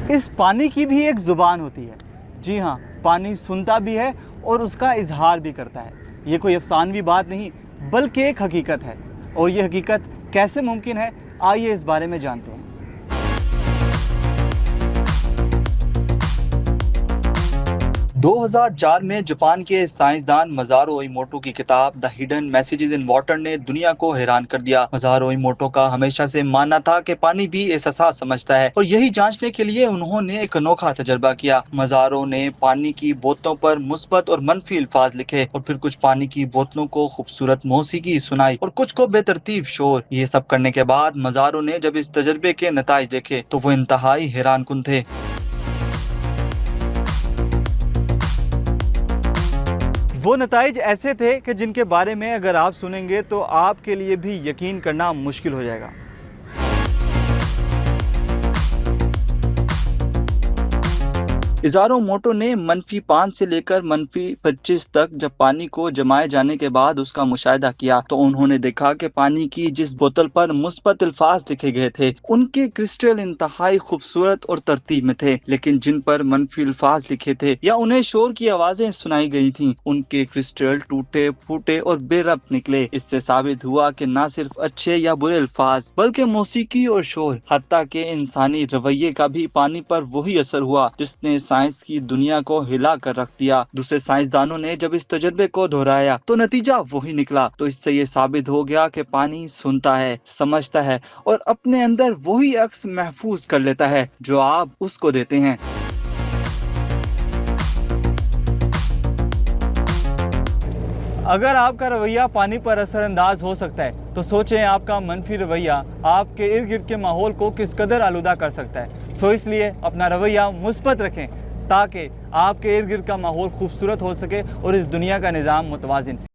इस पानी की भी एक ज़ुबान होती है। जी हाँ, पानी सुनता भी है और उसका इजहार भी करता है। ये कोई अफसानवी बात नहीं बल्कि एक हकीकत है। और ये हकीकत कैसे मुमकिन है, आइए इस बारे में जानते हैं। 2004 में जापान के साइंसदान मज़ारो इमोटो की किताब the hidden messages in water ने दुनिया को हैरान कर दिया। मज़ारो इमोटो का हमेशा से मानना था कि पानी भी एहसास समझता है और यही जांचने के लिए उन्होंने एक अनोखा तजर्बा किया। मज़ारो ने पानी की बोतलों पर मुस्बत और मनफी अल्फाज लिखे और फिर कुछ पानी की बोतलों को खूबसूरत मौसीकी सुनाई और कुछ को बेतरतीब शोर। ये सब करने के बाद मज़ारो ने जब इस तजर्बे के नताइज देखे तो वो इंतहाई हैरान कुन थे। वो नताइज ऐसे थे कि जिनके बारे में अगर आप सुनेंगे तो आपके लिए भी यकीन करना मुश्किल हो जाएगा। इज़ारो मोटो ने -5 से लेकर -25 तक जब पानी को जमाए जाने के बाद उसका मुशाहिदा किया तो उन्होंने देखा कि पानी की जिस बोतल पर मुस्बत अल्फाज लिखे गए थे उनके क्रिस्टल इंतहाई खूबसूरत और तरतीब में थे, लेकिन जिन पर मनफी अल्फाज लिखे थे या उन्हें शोर की आवाजें सुनाई गई थीं उनके क्रिस्टल टूटे फूटे और बेरब्त निकले। इससे साबित हुआ कि न सिर्फ अच्छे या बुरे अल्फाज बल्कि मौसीकी और शोर, हत्ता के इंसानी रवैये का भी पानी पर वही असर हुआ जिसने साइंस की दुनिया को हिला कर रख दिया। दूसरे साइंसदानों ने जब इस तजर्बे को दोहराया तो नतीजा वही निकला। तो इससे ये साबित हो गया कि पानी सुनता है, समझता है और अपने अंदर वही अक्स महफूज कर लेता है जो आप उसको देते हैं। अगर आपका रवैया पानी पर असरअंदाज हो सकता है तो सोचें आपका मनफी रवैया आपके इर्द गिर्द के माहौल को किस कदर आलूदा कर सकता है। सो इसलिए अपना रवैया मुस्बत रखें ताकि आपके इर्द गिर्द का माहौल खूबसूरत हो सके और इस दुनिया का निज़ाम मुतवाज़िन।